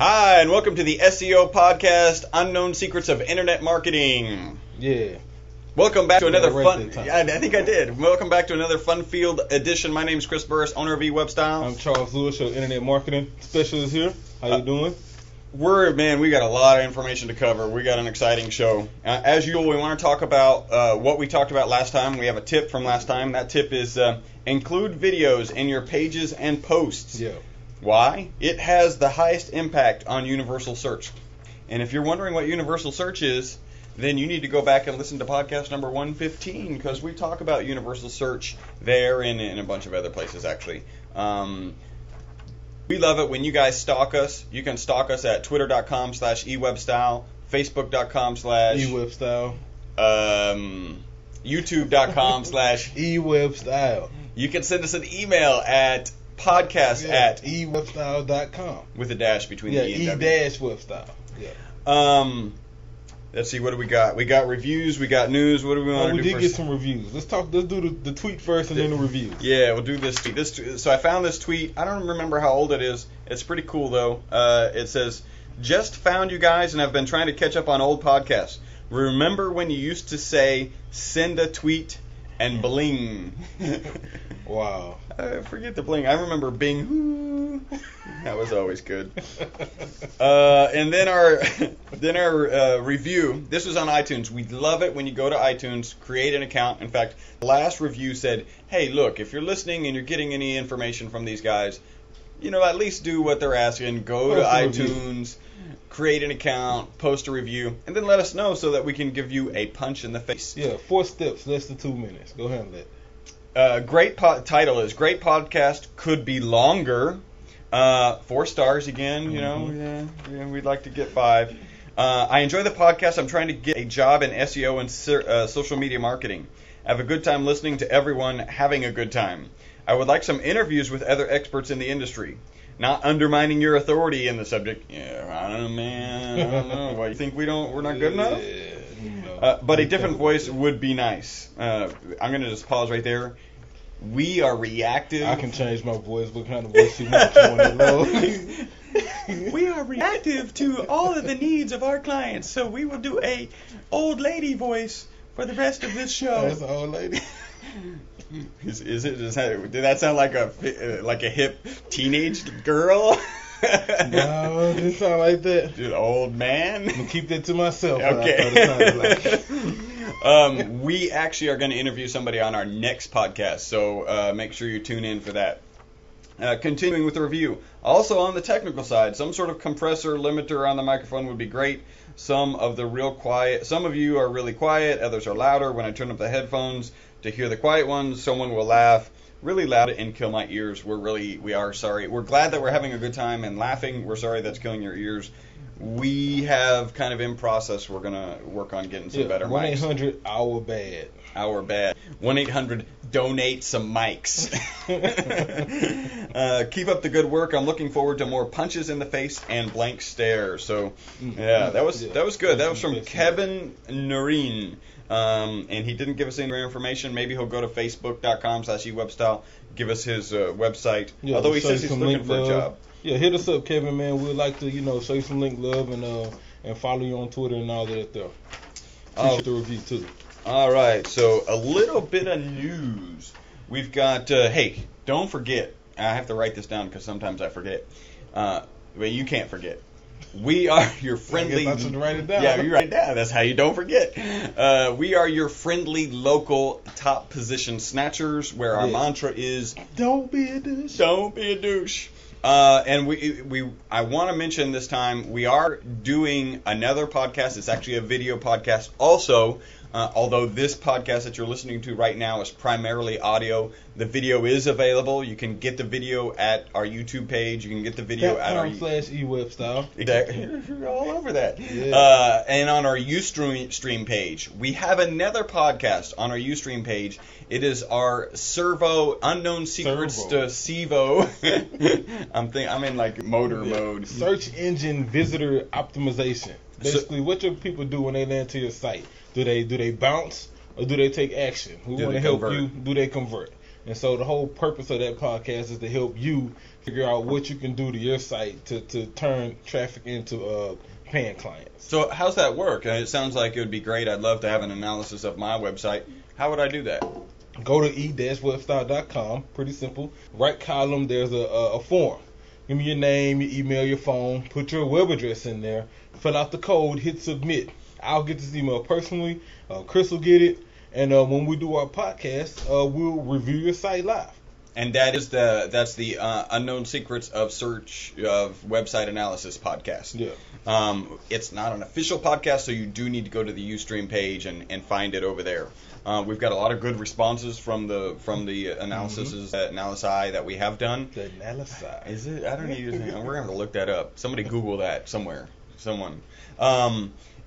Hi, and welcome to the SEO podcast, Unknown Secrets of Internet Marketing. Yeah. Welcome back to another fun... Yeah, I think I did. Welcome back to another fun-filled edition. My name is Chris Burris, owner of E-Webstyle. I'm Charles Lewis, your Internet Marketing Specialist here. How you doing? We got a lot of information to cover. We got an exciting show. As usual, we want to talk about what we talked about last time. We have a tip from last time. That tip is include videos in your pages and posts. Yeah. Why? It has the highest impact on universal search. And if you're wondering what universal search is, then you need to go back and listen to podcast number 115 because we talk about universal search there and in a bunch of other places, actually. We love it when you guys stalk us. You can stalk us at twitter.com/ewebstyle, facebook.com/ewebstyle, youtube.com/ewebstyle. You can send us an email at podcast@ ewebstyle.com with a dash between the E and W. E-Webstyle. Yeah. Let's see, what do we got? We got reviews, we got news. What do we want to do first? We did get some reviews. Let's do the tweet first and then the reviews. Yeah, we'll do this tweet. So I found this tweet. I don't remember how old it is. It's pretty cool, though. It says, just found you guys and have been trying to catch up on old podcasts. Remember when you used to say, send a tweet and bling? Wow. Forget the bling. I remember Bing. That was always good. And then our review. This was on iTunes. We love it when you go to iTunes, create an account. In fact, the last review said, hey, look, if you're listening and you're getting any information from these guys, at least do what they're asking. Go to iTunes, create an account, post a review, and then let us know so that we can give you a punch in the face. Yeah, 4 steps, less than 2 minutes. Go ahead and let. Title is Great Podcast, Could Be Longer. 4 stars again, Yeah, we'd like to get 5. I enjoy the podcast. I'm trying to get a job in SEO and social media marketing. I have a good time listening to everyone having a good time. I would like some interviews with other experts in the industry. Not undermining your authority in the subject. Yeah, I don't know, man. I don't know. Why, you think we're not good enough? But a different voice would be nice. I'm going to just pause right there. We are reactive. I can change my voice. What kind of voice you want to know? We are reactive to all of the needs of our clients, so we will do a old lady voice for the rest of this show. That's an old lady. Did that sound like a hip teenage girl? No, it didn't sound like that. Dude, old man. I'm gonna keep that to myself. Okay. We actually are going to interview somebody on our next podcast, so make sure you tune in for that. Continuing with the review. Also on the technical side, some sort of compressor limiter on the microphone would be great. Some of you are really quiet, others are louder. When I turn up the headphones to hear the quiet ones, someone will laugh really loud and kill my ears. We are sorry. We're glad that we're having a good time and laughing. We're sorry that's killing your ears. We have kind of in process, we're going to work on getting some better mics. 1-800-OUR-BAD. Our bad. 1-800-donate some mics. Keep up the good work. I'm looking forward to more punches in the face and blank stares. So, yeah, that was good. That was from Kevin Noreen. And he didn't give us any more information. Maybe he'll go to facebook.com/ewebstyle, give us his website. Yeah, although he says he's looking for a job. Yeah, hit us up, Kevin, man. We'd like to, show you some link love and follow you on Twitter and all that there. Appreciate the review, too. All right, so a little bit of news. We've got, hey, don't forget. I have to write this down because sometimes I forget. Well, you can't forget. We are your friendly... I should write it down. Yeah, you write it down. That's how you don't forget. We are your friendly local top position snatchers, where our mantra is... Don't be a douche. Don't be a douche. And I want to mention this time, we are doing another podcast. It's actually a video podcast also. Although this podcast that you're listening to right now is primarily audio, the video is available. You can get the video at our YouTube page. You can get the video at our /E-Webstyle. Exactly. You're all over that. Yeah. And on our Ustream page, we have another podcast on our Ustream page. It is our Servo Unknown Secrets to SEO. I'm in like motor mode. Search engine visitor optimization. Basically, what your people do when they land to your site. Do they bounce or do they take action? We want to help you. Do they convert? And so the whole purpose of that podcast is to help you figure out what you can do to your site to turn traffic into paying clients. So how's that work? It sounds like it would be great. I'd love to have an analysis of my website. How would I do that? Go to e-webstyle.com. Pretty simple. Right column, there's a form. Give me your name, your email, your phone. Put your web address in there. Fill out the code. Hit submit. I'll get this email personally. Chris will get it. And when we do our podcast, we'll review your site live. And that's the Unknown Secrets of Search of Website Analysis podcast. Yeah. It's not an official podcast, so you do need to go to the Ustream page and find it over there. We've got a lot of good responses from the analysis that we have done. The analysis. Is it? I don't know. We're gonna have to look that up. Somebody Google that somewhere. Someone.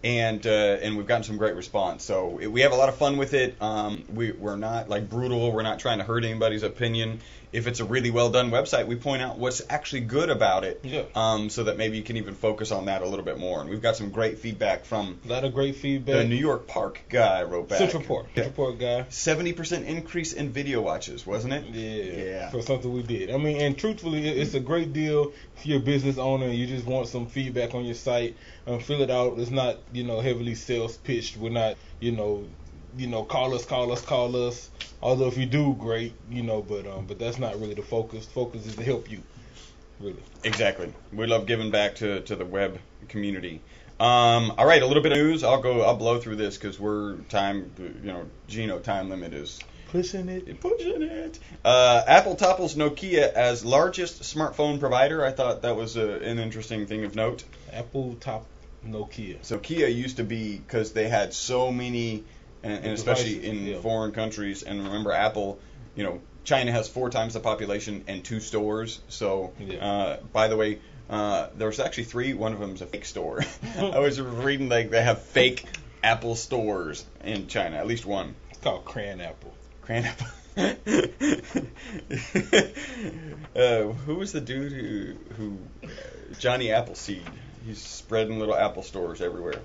And we've gotten some great response. So we have a lot of fun with it. We're not like brutal. We're not trying to hurt anybody's opinion. If it's a really well done website, we point out what's actually good about it. Yeah. So that maybe you can even focus on that a little bit more. And we've got some great feedback from a lot of great feedback. The New York Park guy wrote back. Central Park guy. 70% increase in video watches, wasn't it? Yeah. For something we did. I mean, and truthfully, it's a great deal if you're a business owner and you just want some feedback on your site. Fill it out. It's not, heavily sales pitched. We're not, call us. Although if you do, great, but that's not really the focus. Focus is to help you, really. Exactly. We love giving back to the web community. All right, a little bit of news. I'll blow through this because we're time limit is pushing it. Apple topples Nokia as largest smartphone provider. I thought that was an interesting thing of note. Apple top Nokia. So Nokia used to be, because they had so many, and especially in foreign countries. And remember, Apple, China has 4 times the population and 2 stores. So, by the way, there's actually 3. One of them is a fake store. I was reading they have fake Apple stores in China. At least one. It's called Crayon Apple. Crayon Apple. Who was the dude who Johnny Appleseed? He's spreading little Apple stores everywhere.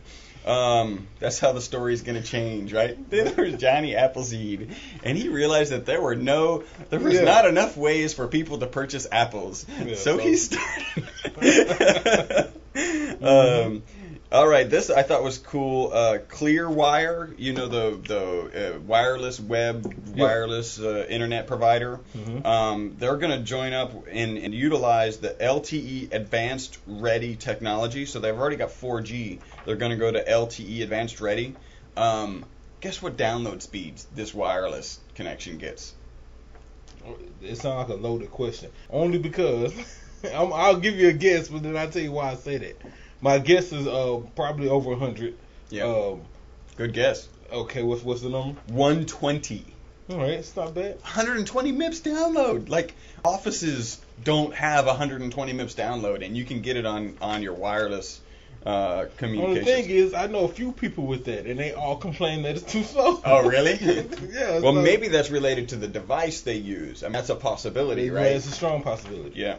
That's how the story is going to change, right? There was Johnny Appleseed, and he realized that there was not enough ways for people to purchase apples, so he started. All right, this I thought was cool. Clearwire, the wireless wireless internet provider. Mm-hmm. They're going to join up and utilize the LTE Advanced Ready technology. So they've already got 4G. They're going to go to LTE Advanced Ready. Guess what download speeds this wireless connection gets? It sounds like a loaded question. Only because I'll give you a guess, but then I'll tell you why I say that. My guess is probably over 100. Yeah. Good guess. Okay, what's the number? 120. All right, it's not bad. 120 MIPS download. Like, offices don't have 120 MIPS download, and you can get it on your wireless communications. Well, the thing is, I know a few people with that, and they all complain that it's too slow. Oh, really? Yeah. Well, maybe that's related to the device they use. I mean, that's a possibility, right? Yeah, it's a strong possibility. Yeah.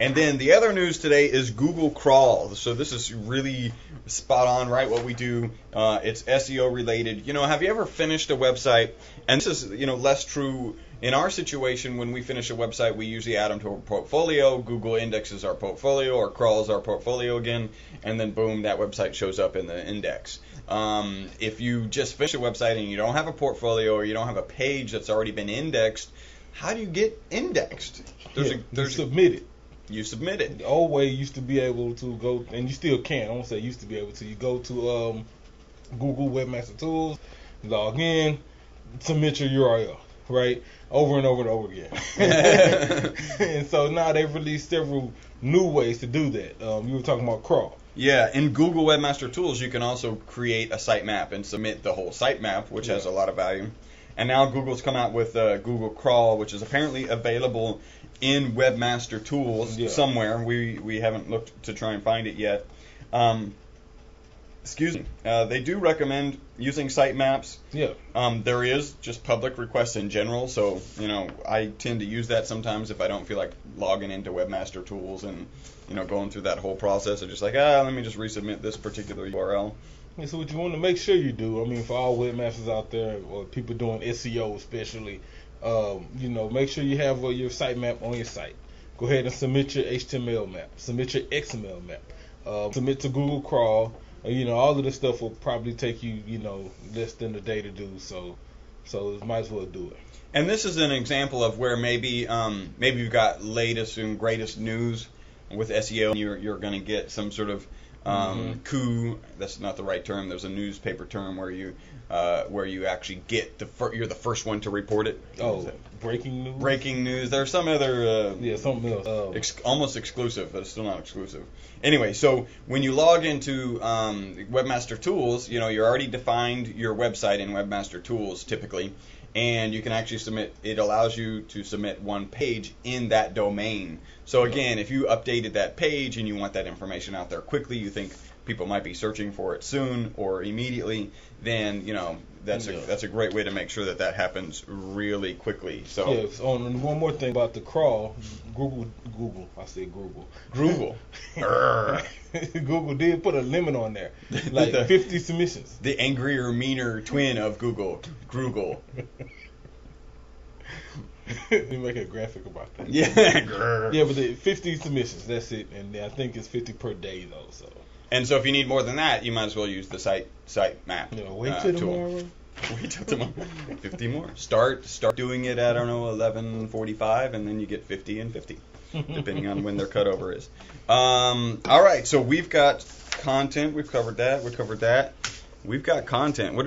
And then the other news today is Google Crawl. So this is really spot on, right? What we do. It's SEO related. Have you ever finished a website? And this is, less true in our situation. When we finish a website, we usually add them to our portfolio. Google indexes our portfolio or crawls our portfolio again. And then boom, that website shows up in the index. If you just finish a website and you don't have a portfolio or you don't have a page that's already been indexed, how do you get indexed? You submit it. You submit it. The old way you used to be able to go, and you still can. I won't say used to be able to. You go to Google Webmaster Tools, log in, submit your URL, right? Over and over and over again. And so now they've released several new ways to do that. You were talking about crawl. Yeah, in Google Webmaster Tools, you can also create a sitemap and submit the whole sitemap, which has a lot of value. And now Google's come out with Google Crawl, which is apparently available in Webmaster Tools somewhere. We haven't looked to try and find it yet. Excuse me. They do recommend using sitemaps. Yeah. There is just public requests in general, so I tend to use that sometimes if I don't feel like logging into Webmaster Tools and going through that whole process of just like let me just resubmit this particular URL. Yeah, so what you want to make sure you do, for all webmasters out there or people doing SEO especially, Make sure you have your sitemap on your site. Go ahead and submit your HTML map, submit your XML map, submit to Google Crawl. All of this stuff will probably take you, less than a day to do. So might as well do it. And this is an example of where maybe you've got latest and greatest news with SEO, and you're going to get some sort of coup. That's not the right term. There's a newspaper term where you actually get you're the first one to report it. Oh, breaking news. Breaking news. There's some other something else. Almost exclusive, but it's still not exclusive. Anyway, so when you log into Webmaster Tools, you already defined your website in Webmaster Tools typically, and you can actually submit. It allows you to submit one page in that domain. So again, if you updated that page and you want that information out there quickly, you think people might be searching for it soon or immediately, then that's a great way to make sure that happens really quickly. So yes. On one more thing about the crawl, Google. Google did put a limit on there, like 50 submissions. The angrier, meaner twin of Google. Let me make a graphic about that. Yeah. Yeah, but 50 submissions, that's it, and I think it's 50 per day though. So. And so if you need more than that, you might as well use the site map. Wait till tomorrow. Wait till tomorrow. 50 more. Start doing it at 11:45, and then you get 50 and 50, depending on when their cutover is. All right, so we've got content. We've covered that. We've got content.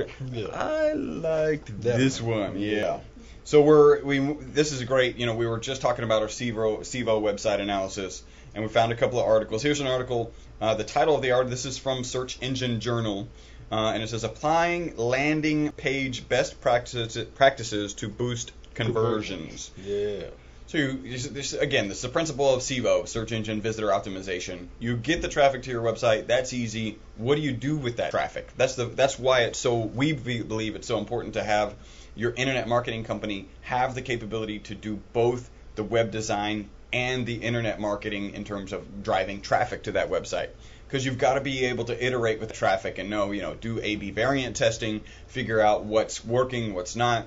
I liked this one. Yeah. So this is great. We were just talking about our SEO website analysis, and we found a couple of articles. Here's an article. The title of the article, this is from Search Engine Journal, and it says applying landing page best practices to boost conversions. Yeah. So this is the principle of SEO, Search Engine Visitor Optimization. You get the traffic to your website. That's easy. What do you do with that traffic? That's why we believe it's so important to have your internet marketing company have the capability to do both the web design and the internet marketing in terms of driving traffic to that website. Because you've got to be able to iterate with the traffic and do A/B variant testing, figure out what's working, what's not,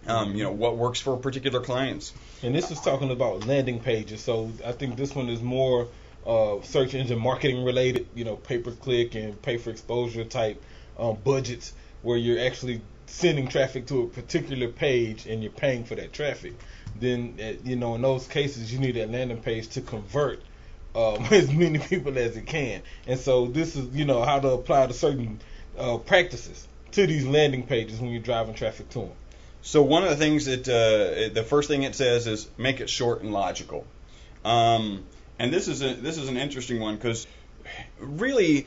what works for particular clients. And this is talking about landing pages, so I think this one is more search engine marketing related, pay-per-click and pay-for-exposure type budgets where you're actually sending traffic to a particular page and you're paying for that traffic. Then, in those cases, you need that landing page to convert as many people as it can. And so this is, how to apply the certain practices to these landing pages when you're driving traffic to them. So one of the things that the first thing it says is make it short and logical. And this is an interesting one because really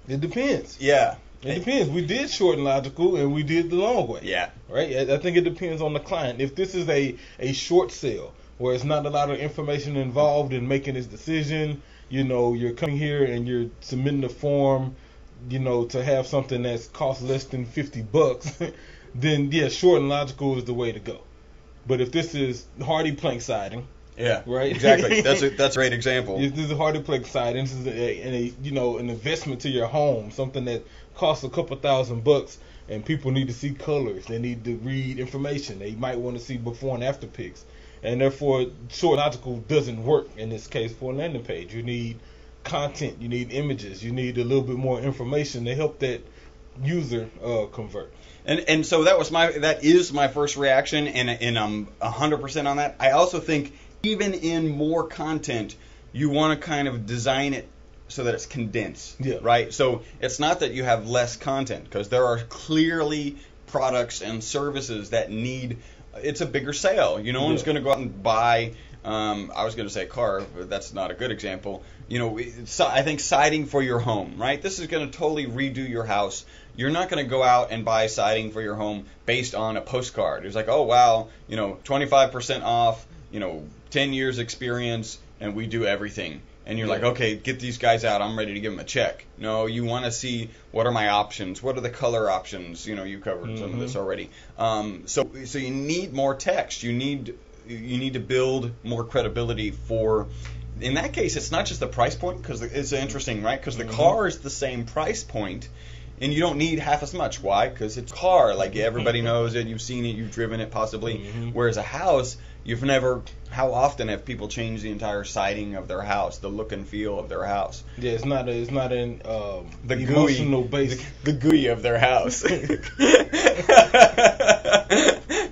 it depends. Yeah. It depends. We did short and logical, and we did the long way. Yeah. Right? I think it depends on the client. If this is a short sale, where it's not a lot of information involved in making this decision, you're coming here and you're submitting a form, to have something that's cost less than $50, then, yeah, short and logical is the way to go. But if this is hardy plank siding, yeah, right, exactly. That's a great example. This is a hardy plank siding. This is an investment to your home, something that costs a couple $1,000, and people need to see colors. They need to read information. They might want to see before and after pics, and therefore short logical doesn't work in this case for a landing page. You need content. You need images. You need a little bit more information to help that user convert. And so that is my first reaction, and I'm 100% on that. I also think even in more content, you want to kind of design it so that it's condensed, right? So it's not that you have less content, because there are clearly products and services that need, it's a bigger sale. No one's going to go out and buy, I was going to say a car, but that's not a good example. I think siding for your home, right? This is going to totally redo your house. You're not going to go out and buy siding for your home based on a postcard. It's like, oh, wow, 25% off, 10 years experience, and we do everything. And you're like, okay, get these guys out. I'm ready to give them a check. No, you want to see what are my options? What are the color options? You covered some of this already. So you need more text. You need to build more credibility for. In that case, it's not just the price point, because it's interesting, right? Because the car is the same price point, and you don't need half as much. Why? Because it's a car. Like, everybody knows it. You've seen it. You've driven it possibly. Whereas a house, you've never. How often have people changed the entire siding of their house, the look and feel of their house? Yeah, it's not an the emotional GUI, base. the GUI of their house.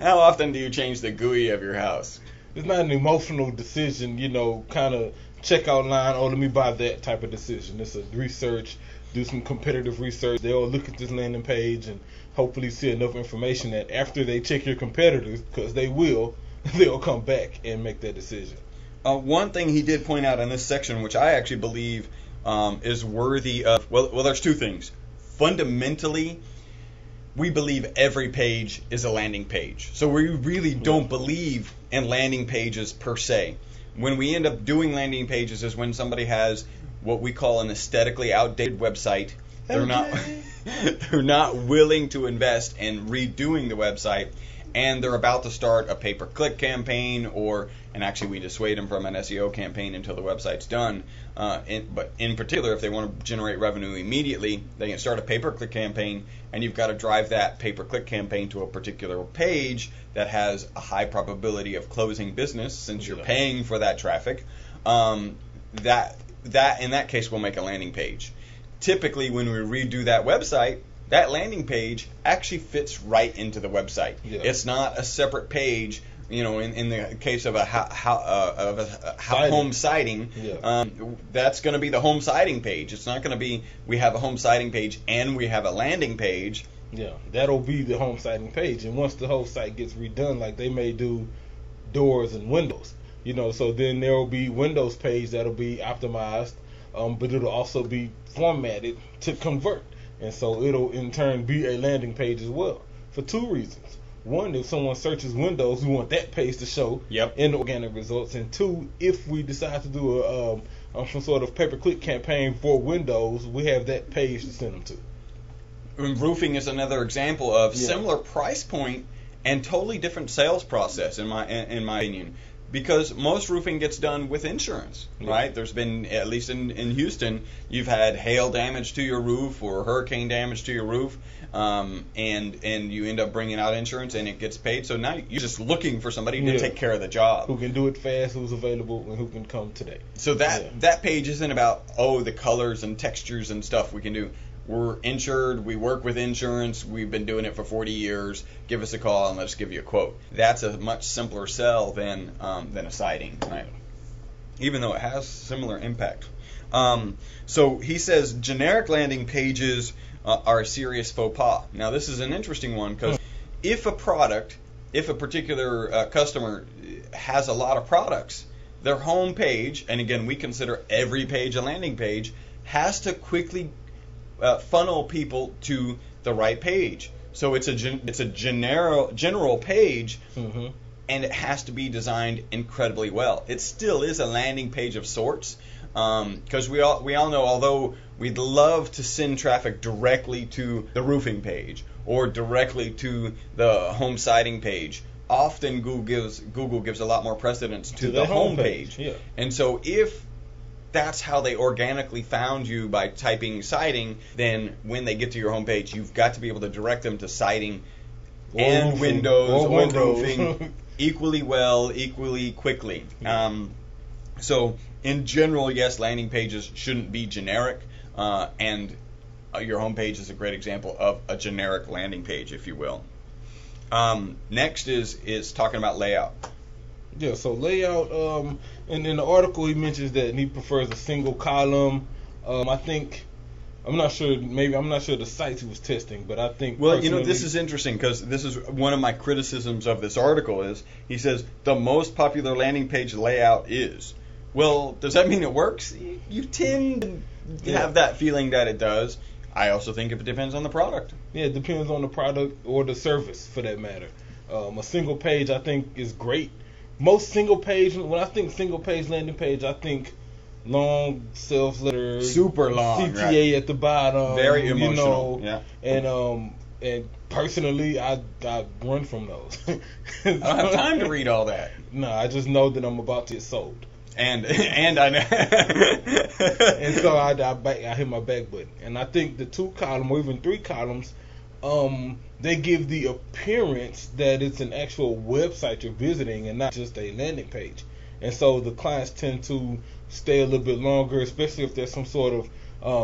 How often do you change the GUI of your house? It's not an emotional decision, kind of checkout line, let me buy that type of decision. It's a research, do some competitive research. They'll look at this landing page and hopefully see enough information that after they check your competitors, because they'll come back and make that decision. One thing he did point out in this section, which I actually believe is worthy of, well, there's two things. Fundamentally, we believe every page is a landing page. So we really don't believe in landing pages per se. When we end up doing landing pages is when somebody has what we call an aesthetically outdated website. They're not willing to invest in redoing the website, and they're about to start a pay-per-click campaign, and actually we dissuade them from an SEO campaign until the website's done. But in particular, if they want to generate revenue immediately, they can start a pay-per-click campaign, and you've got to drive that pay-per-click campaign to a particular page that has a high probability of closing business, since you're paying for that traffic. That in that case will make a landing page. Typically, when we redo that website, that landing page actually fits right into the website. Yeah. It's not a separate page. In the case of a home siding, that's going to be the home siding page. It's not going to be we have a home siding page and we have a landing page. Yeah, that'll be the home siding page. And once the whole site gets redone, like they may do doors and windows, so then there will be Windows page that'll be optimized, but it'll also be formatted to convert. And so it'll in turn be a landing page as well, for two reasons. One, if someone searches Windows, we want that page to show in the organic results. And two, if we decide to do some sort of pay-per-click campaign for Windows, we have that page to send them to. And roofing is another example of similar price point and totally different sales process, in my opinion. Because most roofing gets done with insurance, right? There's been, at least in Houston, you've had hail damage to your roof or hurricane damage to your roof, and you end up bringing out insurance and it gets paid. So now you're just looking for somebody to take care of the job. Who can do it fast, who's available, and who can come today. So that page isn't about, the colors and textures and stuff we can do. We're insured, we work with insurance, we've been doing it for 40 years, give us a call and let's give you a quote. That's a much simpler sell than a siding, right? Even though it has similar impact. So he says generic landing pages are a serious faux pas. Now this is an interesting one, because if a particular customer has a lot of products, their home page, and again we consider every page a landing page, has to quickly funnel people to the right page. So it's a general page, and it has to be designed incredibly well. It still is a landing page of sorts, because we all know, although we'd love to send traffic directly to the roofing page or directly to the home siding page, often Google gives a lot more precedence to the home page. Yeah. And so if that's how they organically found you, by typing siding, then when they get to your homepage, you've got to be able to direct them to siding and windows or roofing equally well, equally quickly. So in general, yes, landing pages shouldn't be generic, and your homepage is a great example of a generic landing page, if you will. Next is talking about layout. Yeah, so layout, and in the article he mentions that he prefers a single column. I'm not sure the sites he was testing, but I think... Well, this is interesting, because this is one of my criticisms of this article is, he says, the most popular landing page layout is. Well, does that mean it works? You tend to have that feeling that it does. I also think it depends on the product. Yeah, it depends on the product or the service, for that matter. A single page, I think, is great. Most single page, when I think single page landing page, I think long sales letter, super long, CTA right, at the bottom, very emotional, and personally, I run from those. I don't have time to read all that. No, I just know that I'm about to get sold. And I know. And so I hit my back button. And I think the 2 column or even 3 columns, they give the appearance that it's an actual website you're visiting and not just a landing page. And so the clients tend to stay a little bit longer, especially if there's some sort of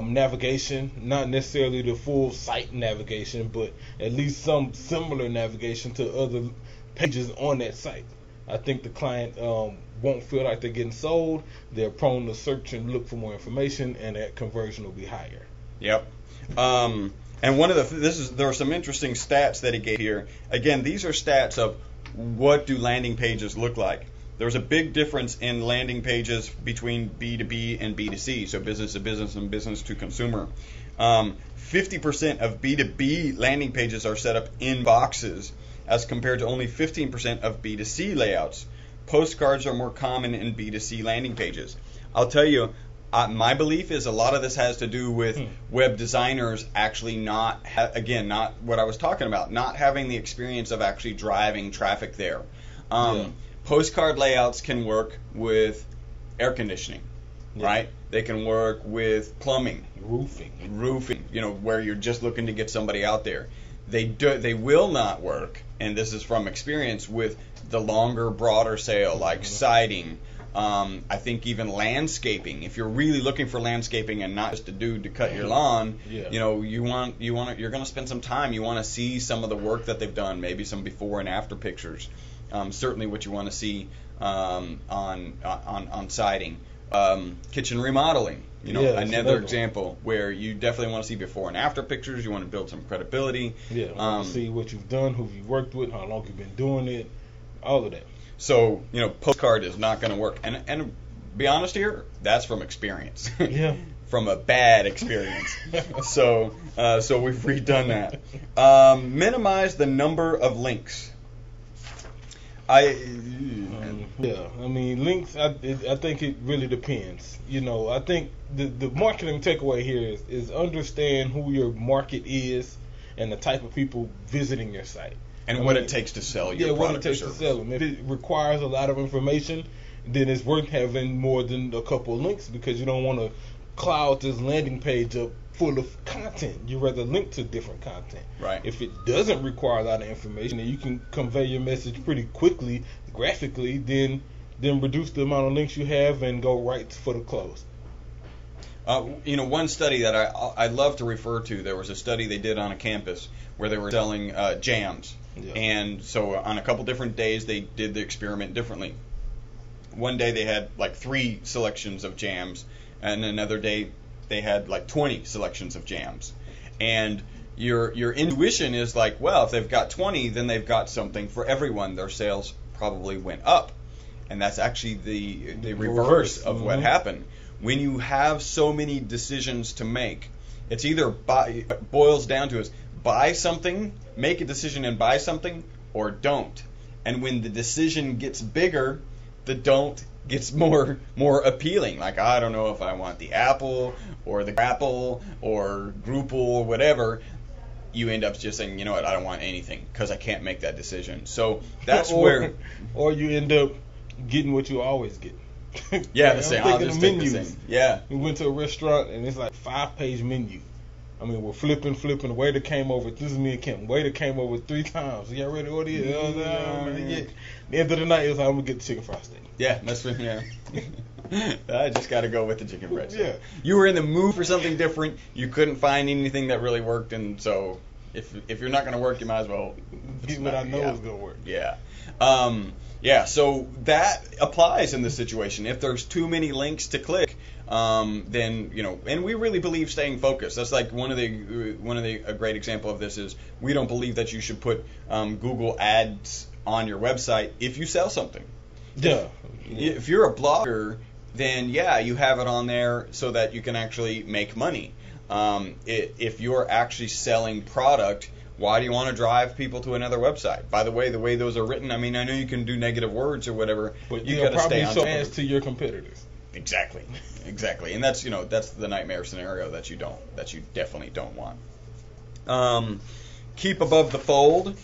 navigation, not necessarily the full site navigation, but at least some similar navigation to other pages on that site. I think the client won't feel like they're getting sold. They're prone to search and look for more information, and that conversion will be higher. Yep. And one of there are some interesting stats that he gave here. Again, these are stats of what do landing pages look like. There's a big difference in landing pages between B2B and B2C, so business to business and business to consumer. 50% of B2B landing pages are set up in boxes, as compared to only 15% of B2C layouts. Postcards are more common in B2C landing pages. I'll tell you, my belief is a lot of this has to do with web designers actually not what I was talking about, not having the experience of actually driving traffic there. Postcard layouts can work with air conditioning, right? They can work with plumbing, roofing, where you're just looking to get somebody out there. They will not work, and this is from experience, with the longer, broader sale like siding. I think even landscaping. If you're really looking for landscaping and not just a dude to cut your lawn, you're going to spend some time. You want to see some of the work that they've done, maybe some before and after pictures. Certainly, what you want to see on siding. Kitchen remodeling. Another example where you definitely want to see before and after pictures. You want to build some credibility. See what you've done, who you've worked with, how long you've been doing it, all of that. So, postcard is not going to work. And be honest here, that's from experience. From a bad experience. So we've redone that. Minimize the number of links. Links, I think it really depends. I think the marketing takeaway here is understand who your market is and the type of people visiting your site. And what it takes to sell your product or service. To sell them. If it requires a lot of information, then it's worth having more than a couple of links, because you don't want to cloud this landing page up full of content. You'd rather link to different content. Right. If it doesn't require a lot of information and you can convey your message pretty quickly, graphically, then reduce the amount of links you have and go right for the close. One study that I love to refer to, there was a study they did on a campus where they were selling jams. And so on a couple different days, they did the experiment differently. One day they had like 3 selections of jams, and another day they had like 20 selections of jams. And your intuition is like, well, if they've got 20, then they've got something for everyone. Their sales probably went up. And that's actually the reverse of what happened. When you have so many decisions to make, it's either boils down to is buy something, make a decision and buy something, or don't. And when the decision gets bigger, the don't gets more appealing. Like, I don't know if I want the apple or the grapple or Drupal or whatever. You end up just saying, you know what, I don't want anything because I can't make that decision. So that's or you end up getting what you always get. The same. I'll just take the same. Yeah. We went to a restaurant and it's like 5-page menu. I mean, we're flipping. The waiter came over. This is me and Kim. Waiter came over 3 times. You got ready to order it? The end of the night, it was like, I'm going to get the chicken fried steak. Yeah, that's what, I just got to go with the chicken fried steak. Yeah. You were in the mood for something different. You couldn't find anything that really worked, and so if you're not going to work, you might as well get what I know is going to work. Yeah. So that applies in this situation. If there's too many links to click, then and we really believe staying focused. That's like a great example of this is we don't believe that you should put Google ads on your website if you sell something. If you're a blogger, then you have it on there so that you can actually make money. If you're actually selling product, why do you want to drive people to another website? By the way those are written, I mean, I know you can do negative words or whatever, but you got to stay on top of it. Ads to your competitors. Exactly, and that's that's the nightmare scenario that you definitely don't want. Keep above the fold.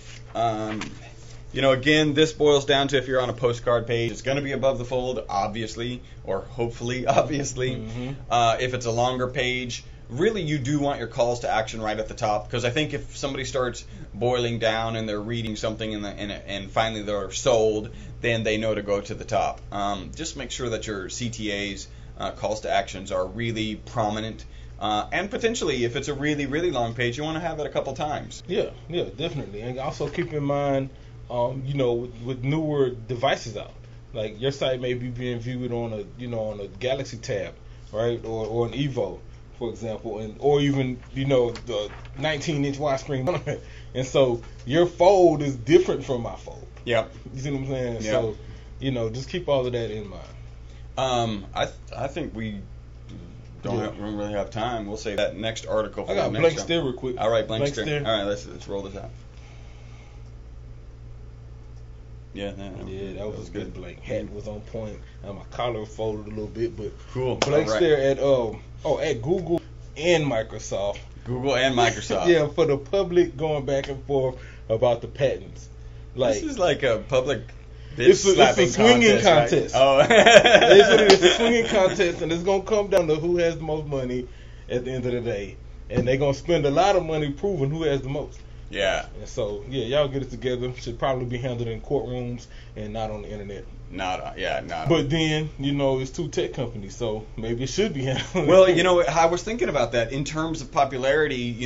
Again, this boils down to if you're on a postcard page, it's going to be above the fold, obviously, or hopefully, obviously. If it's a longer page, really you do want your calls to action right at the top, because I think if somebody starts boiling down and they're reading something and finally they're sold, then they know to go to the top. Just make sure that your CTAs, calls to actions, are really prominent. And potentially, if it's a really, really long page, you want to have it a couple times. Yeah, definitely. And also keep in mind, with newer devices out, like your site may be being viewed on a Galaxy tab, right, or an Evo, for example, or even the 19-inch widescreen. And so your fold is different from my fold. Yep. You see what I'm saying? Yep. So just keep all of that in mind. I think we don't really have time. We'll save that next article for I got the next blank time. stare real quick. All right, blank stare. All right, let's roll this out. Yeah, that was a good blank. Hat was on point, and my collar folded a little bit, but cool. Blank stare at Google and Microsoft. Google and Microsoft. Yeah, for the public going back and forth about the patents. This is like a public. It's a swinging contest. Right? Oh, it's a swinging contest, and it's gonna come down to who has the most money at the end of the day, and they're gonna spend a lot of money proving who has the most. Yeah. And so, y'all get it together. Should probably be handled in courtrooms and not on the internet. Not. But then, it's two tech companies, so maybe it should be handled. Well, I was thinking about that in terms of popularity.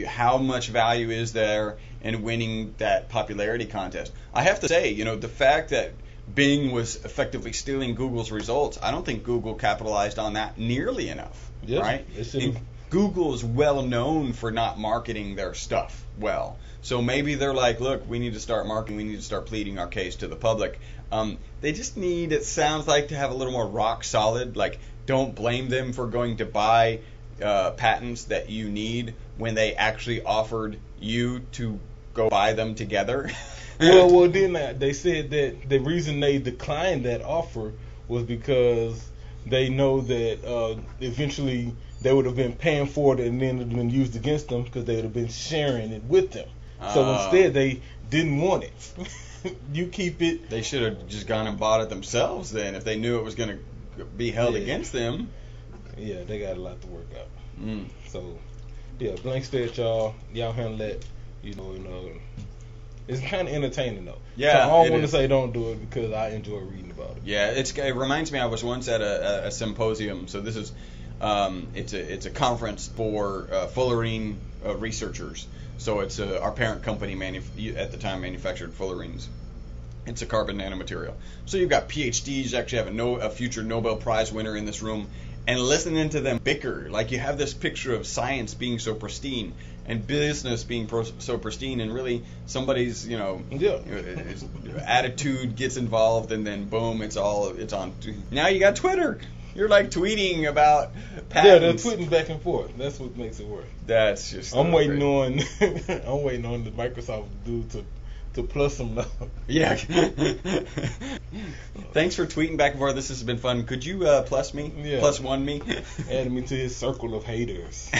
How much value is there in winning that popularity contest? I have to say, the fact that Bing was effectively stealing Google's results, I don't think Google capitalized on that nearly enough. Yeah, right? Google is well known for not marketing their stuff well. So maybe they're like, look, we need to start marketing, we need to start pleading our case to the public. They just need, it sounds like, to have a little more rock solid. Like, don't blame them for going to buy patents that you need when they actually offered you to go buy them together. well, then they said that the reason they declined that offer was because they know that eventually they would have been paying for it and then it would have been used against them because they would have been sharing it with them. So instead, they didn't want it. You keep it. They should have just gone and bought it themselves then if they knew it was going to be held against them. Yeah, they got a lot to work out. So, blank stare, y'all. Y'all handle that. It's kind of entertaining though. Yeah, so I don't want to say don't do it because I enjoy reading about it. Yeah, it reminds me. I was once at a symposium. So this is it's a conference for fullerene researchers. So it's our parent company at the time manufactured fullerenes. It's a carbon nanomaterial. So you've got PhDs. You actually have a future Nobel Prize winner in this room, and listening to them bicker, like you have this picture of science being so pristine and business being so pristine, and really somebody's attitude gets involved, and then boom, it's on. Now you got Twitter. You're like tweeting about patents. Yeah, they're tweeting back and forth. That's what makes it work. That's just. I'm waiting on the Microsoft dude to plus some love. Yeah. Thanks for tweeting back and forth. This has been fun. Could you plus me? Yeah. Plus one me? Add me to his circle of haters.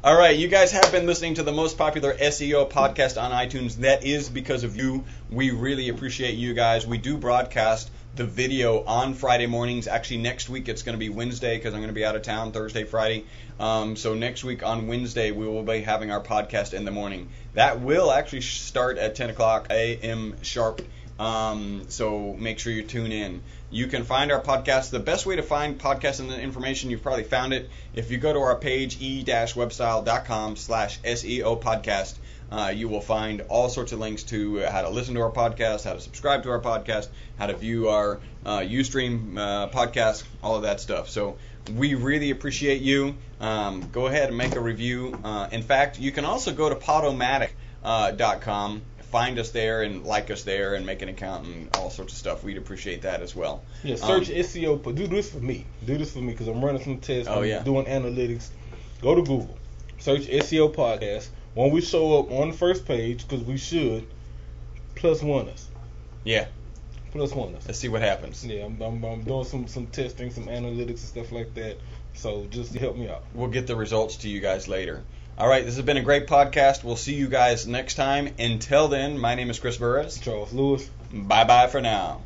All right, you guys have been listening to the most popular SEO podcast on iTunes. That is because of you. We really appreciate you guys. We do broadcast the video on Friday mornings. Actually, next week it's going to be Wednesday because I'm going to be out of town Thursday, Friday. So next week on Wednesday we will be having our podcast in the morning. That will actually start at 10 o'clock a.m. sharp. So make sure you tune in. You can find our podcast. The best way to find podcasts and the information, you've probably found it. If you go to our page, e-webstyle.com/SEO podcast, you will find all sorts of links to how to listen to our podcast, how to subscribe to our podcast, how to view our Ustream podcast, all of that stuff. So we really appreciate you. Go ahead and make a review. In fact, you can also go to podomatic.com. Find us there and like us there and make an account and all sorts of stuff. We'd appreciate that as well. Yeah, search SEO. Do this for me. Do this for me because I'm running some tests. I'm doing analytics. Go to Google. Search SEO podcast. When we show up on the first page, because we should, +1 us. Yeah. +1 us. Let's see what happens. Yeah, I'm doing some testing, some analytics and stuff like that. So just help me out. We'll get the results to you guys later. All right, this has been a great podcast. We'll see you guys next time. Until then, my name is Chris Burris. Charles Lewis. Bye-bye for now.